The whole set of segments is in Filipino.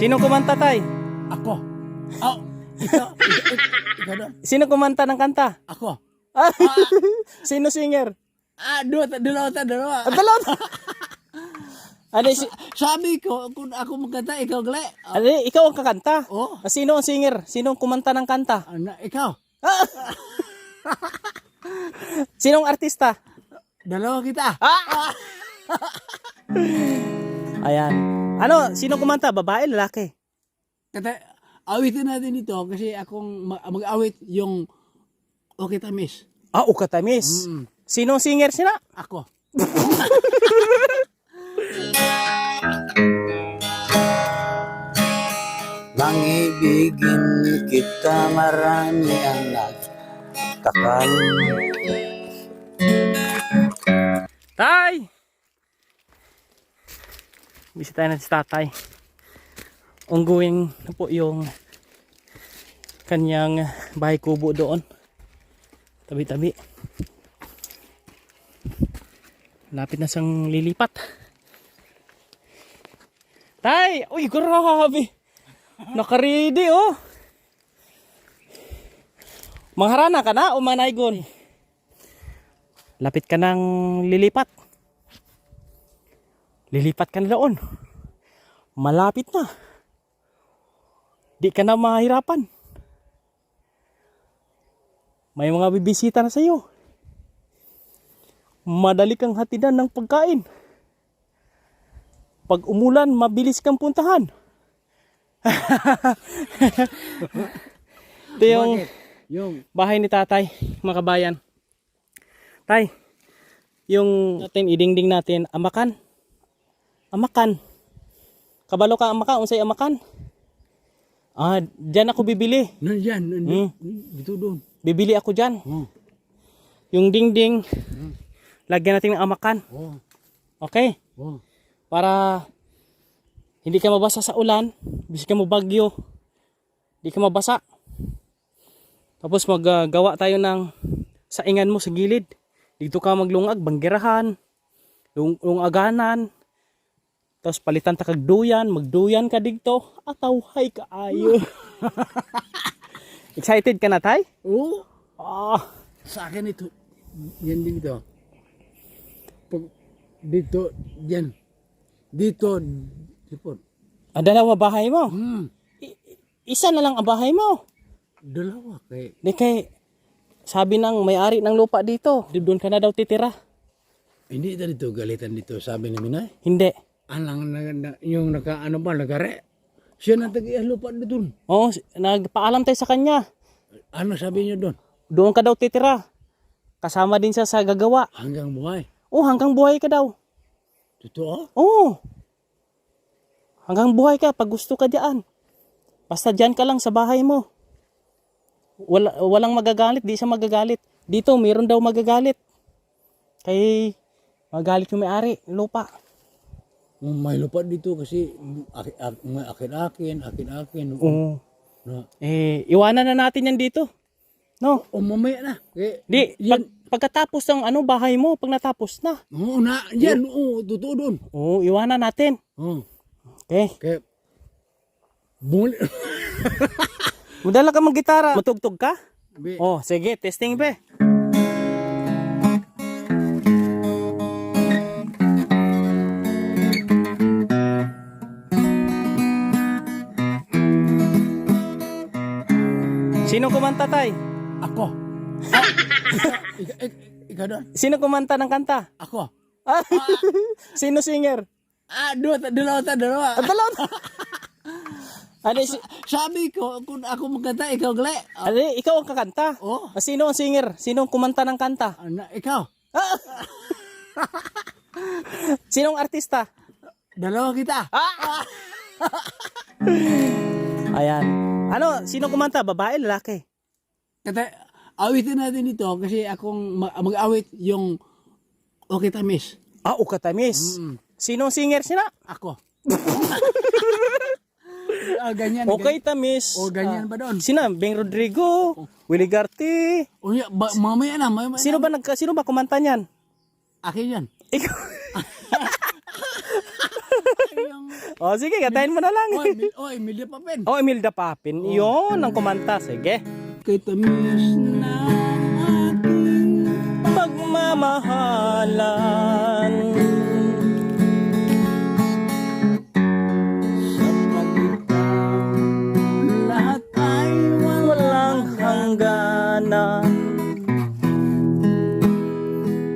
Sino kumanta, tay? Ako. Oh, ikaw doon. Sino kumanta ng kanta? Ako. Ah, sino singer? Dalawa. Dalawa. Ano, Sabi ko, kung ako magkanta, ikaw gali. ano, ikaw ang kakanta? Oh. Sino ang singer? Sino ang kumanta ng kanta? Ikaw. Sino ang artista? Dalawa kita. Ayan. Ano, sino kumanta? Babae, lalaki? Kata, awitin natin ito kasi akong mag-awit yung Okay Tamis. Ukatamis. Sino ang singer sila? Ako. Mangibigin kita, marami ang nagtakal. Tay! Bisitahin natin si tatay. Ungguin na po yung kanyang bahay kubo doon. Tabi-tabi. Lapit na siyang lilipat. Tay! Uy, grabe! Nakaredy, oh! Mangharana ka na o manaygon? Lapit ka ng lilipat. Lilipat ka na doon. Malapit na. Di ka na mahirapan. May mga bibisita na sa iyo. Madali kang hatidan ng pagkain. Pag umulan, mabilis kang puntahan. Ito yung bahay ni tatay, mga kabayan. Tay, yung natin idingding natin, amakan. Amakan. Kabalo ka amakan, unsay amakan? Diyan ako bibili. Nandyan. Dito doon. Bibili ako diyan. Yung dingding, lagyan natin ng amakan. Okay? Para hindi ka mabasa sa ulan, bisig ka mo bagyo, hindi ka mabasa. Tapos maggawa tayo ng saingan mo sa gilid. Dito ka maglungag, banggirahan, lungaganan. Tapos palitan ta kag duyan, magduyan ka dito, atawhay ka ayo. Excited ka na, tay? Oo. Sa akin ito. Yan din ito. Dito, yan. Dito. Dalawa bahay mo? Isa na lang ang bahay mo. Dalawa Di kay, sabi ng may-ari ng lupa dito, doon ka na daw titira. Hindi dito galitan dito, sabi ni Minay. Hindi. Alang yung nagare. Siya na tag-iyan lupa doon. Oo, nagpaalam tayo sa kanya. Ano sabi niyo doon? Doon ka daw titira. Kasama din siya sa gagawa. Hanggang buhay. Hanggang buhay ka daw. Totoo? Oo. Hanggang buhay ka pag gusto ka diyan. Basta diyan ka lang sa bahay mo. Walang magagalit, di siya magagalit. Dito, mayroon daw magagalit. Kay magalit yung may-ari, lupa. May lupa dito kasi akin-akin. Oo. No. Iwanan na natin yan dito. No? O mamaya na. Pagkatapos ng bahay mo, pag natapos na. Oo na, yan. Oo, totoo doon. Oo, iwanan natin. Oo. Okay. Kaya, bumuli. Madala ka mag-gitara. Matugtog ka? Be. Oh, sige, testing be. Sino kumanta, tay? Ako. Ikaw doon. Sino kumanta ng kanta? Ako. Sino singer? Dalawa. Dalawa. Ano, Sabi ko, kung ako magkanta, ikaw gali. ikaw ang kakanta? Oh. Sino ang singer? Sino ang kumanta ng kanta? Ikaw. Sino ang artista? Dalawa kita. Ayan. Ano, sino kumanta? Babae, lalaki? Kata, awitin natin ito kasi akong mag-awit yung Okay Tamis. Ukatamis. Sino ang singer sila? Ako. Ganyan. Okay, Tamis. Ganyan ba doon? Sino? Beng Rodrigo, Willie Garty. Mamaya na. Sino ba kumanta niyan? Akin yan. Ikaw. Yung O sige, katayin mo na lang. Emilia Papin. O, Imelda Papin. Iyon ang kumanta. Sige. Kay tamis na aking Pagmamahalan. sa pagitan, lahat ay Walang hangganan.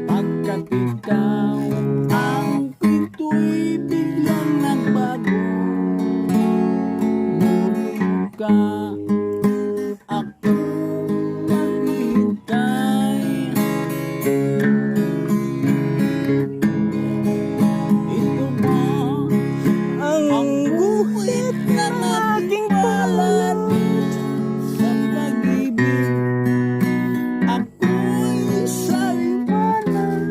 pagkat ikaw ang pinto'y biglang nagbago. Ngunit ka ako maghihintay. Ito ba Ang guhit ng aking palad. sa pag-ibig? Ako'y sa'yo panan.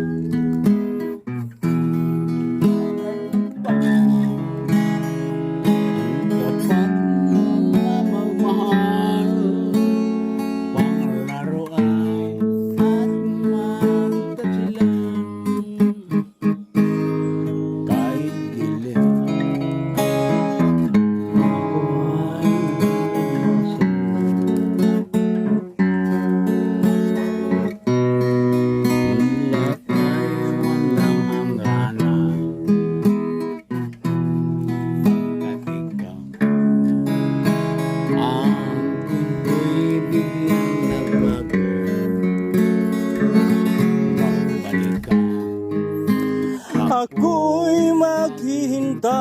Dapat na magmahal, panglaruan at magkasilang. Kahit dilim, ako ay lahat ay walang hangganan. Ako'y maghihintay.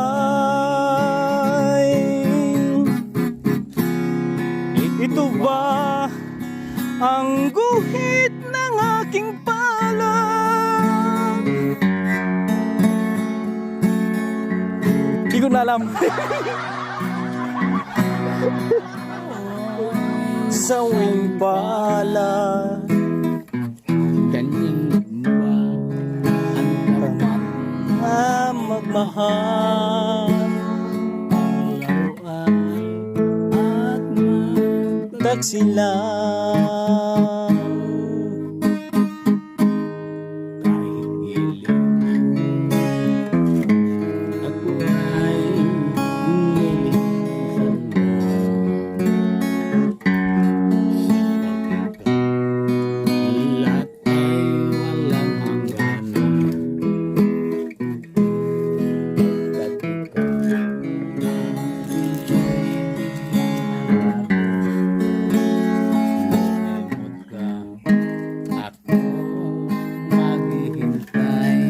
Ito ba ang guhit ng aking palad? Hindi ko na alam. Sawing palad. Ganyan ba ang karapat Magmahal. laruan at Tagsilang. kahit giling? Ako ay nilisan mo. Lahat ay walang hangganan. Pagkat ikaw ako maghihintay.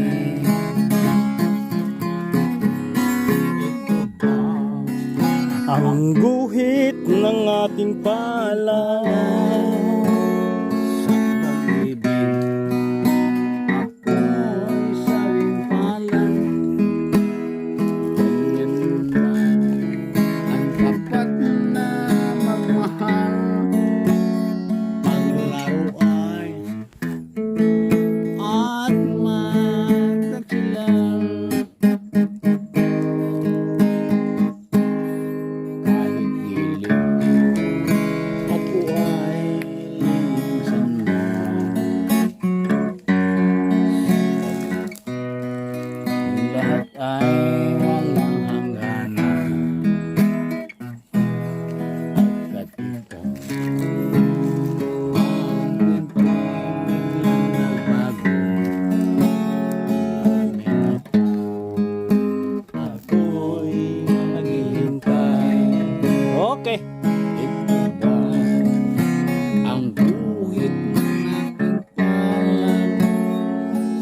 Ito ba Ang guhit ng ating palad. sa pag-ibig? Ako'y sawing palang. Ganyan ba ang tapat na magmahal? Paglaro ay at magkakilang. Kahit giling, ako ay linisan mo. Lahat ay walang hangganan. Pagkat ikaw ang biglang nagbago. Ako'y maghihintay. Okay. Ito ba ang guhit ng aking palad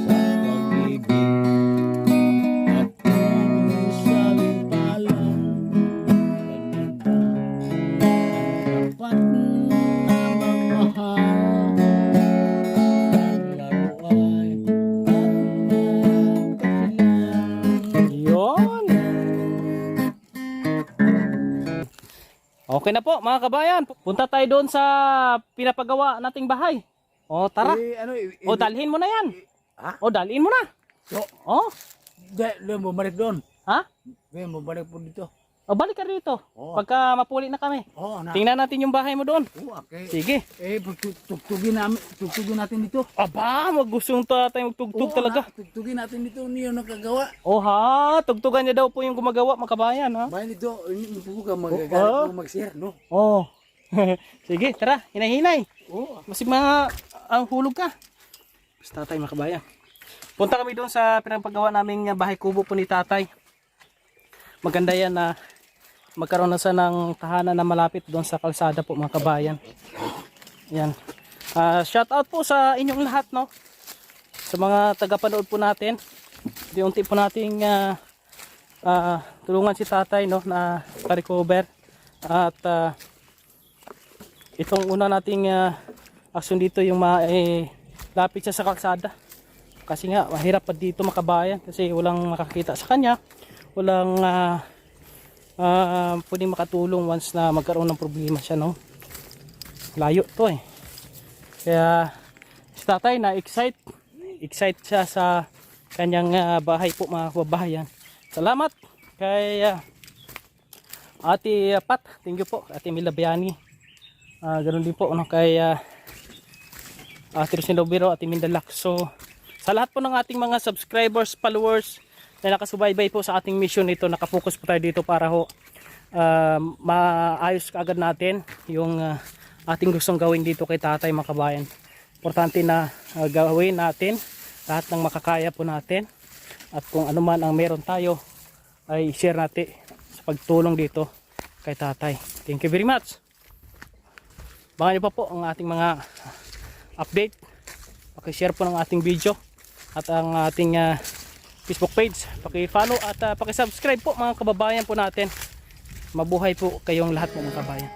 sa pag-ibig? At ako'y sawing palang. Ganyan ba ang tapat na magmahal? Paglaro ay at magkasilang. Yun. Okay na po mga kabayan. Punta tayo doon sa pinapagawa nating bahay. O tara. O dalhin mo na yan. Ha? O dalhin mo na. So, O. Doon bumalik doon. Ha? Doon bumalik po dito. O balik ka rito. Oo. Pagka mapuli na kami. Oo, na. Tingnan natin yung bahay mo doon. Oo, okay. Sige. Tugtugin natin dito. Aba, gustong tatay magtugtog talaga. Tugtugin natin dito niyo nakagawa. Oh ha, tugtugan niya daw po yung gumagawa, makabayan ha. Bayan dito, hindi po ka magagalit mo mag-share, no? Oh. Sige, tara, hinay-hinay. Oo. Masig mga ang hulog ka. Basta tatay makabayan. Punta kami doon sa pinagpagawa naming bahay kubo po ni tatay. Maganda yan na magkaroon na sa ng tahanan na malapit doon sa kalsada po mga kabayan. Yan. Shout out po sa inyong lahat, no. Sa mga tagapanood po natin. Unti po nating tulungan si tatay, no, na pa-recover. At itong una nating action dito yung lapit siya sa kalsada. Kasi nga mahirap pa dito makabayan kasi walang makakita sa kanya. Walang pwedeng makatulong once na magkaroon ng problema siya, no. Layo to eh. Kaya si tatay na excite siya sa kanyang bahay po mga kababayan. Salamat kay Ate Pat, thank you po, Ate Milabiani. Ganoon din po, no, kay Ate Rosinobiro, Ate Mindalak. So sa lahat po ng ating mga subscribers, followers na nakasubaybay po sa ating mission ito, nakafocus po tayo dito para ho maayos kaagad natin yung ating gustong gawin dito kay tatay mga kabayan. Importante na gawin natin lahat ng makakaya po natin at kung ano man ang meron tayo ay share natin sa pagtulong dito kay tatay. Thank you very much. Baka nyo pa po ang ating mga update. Pakishare po ng ating video at ang ating Facebook page. Paki-follow at paki-subscribe po mga kababayan po natin. Mabuhay po kayong lahat po mga kababayan.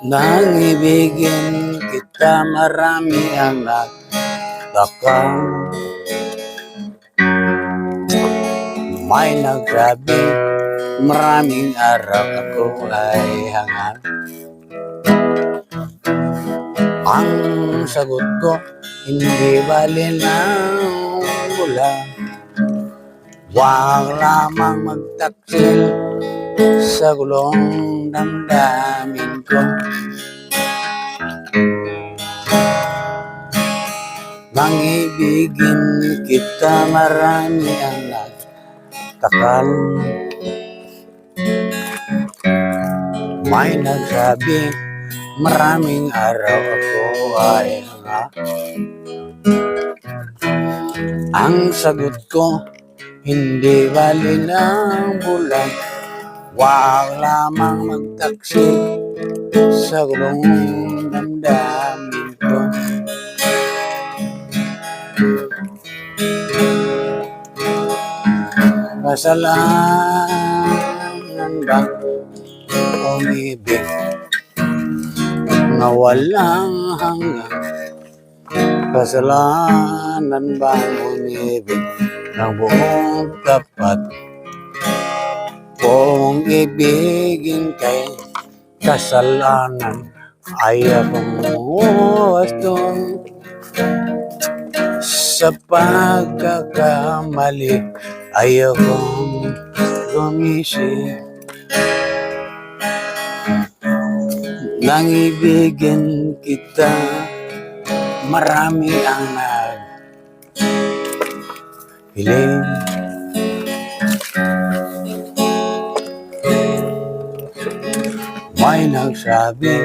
Nangibigin kita marami ang nagtakang may nagsabi maraming araw ako ay hangal. Ang sagot ko hindi bali ng bulan, wag lamang magtaksil sa gulong damdamin ko. Nangibigin kita marami ang nagtakal, may nagsabi maraming araw ako ay hanga. Ang sagot ko hindi bali ng bulan, wag lamang magtaksi sa gulong damdamin ko. Kasalanan ba umibig na walang hanggan? Kasalanan ba umibig ng buong tapat? Kung ibigin kay kasalanan ay akong wastong sa pagkakamali ay akong gumising. Nangibigin kita marami ang nagpiling. May nagsabi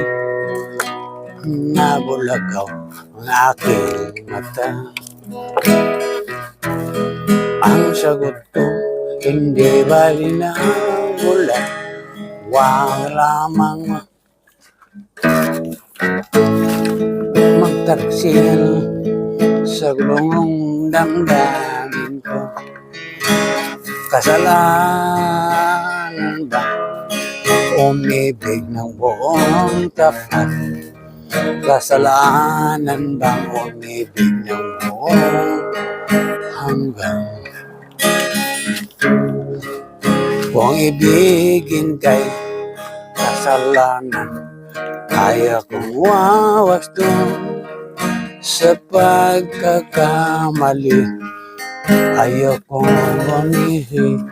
na bulagaw ang aking mata. Ang sagot ko hindi bali na bulan, wag lamang magtaksil sa gulong damdamin ko. Kasalanan ba umibig ng buong tapat? Kasalanan bang umibig ng buong hanggang kung ibigin kay kasalanan, kaya kong wawas doon sa pagkakamali. Ayaw kong bumihi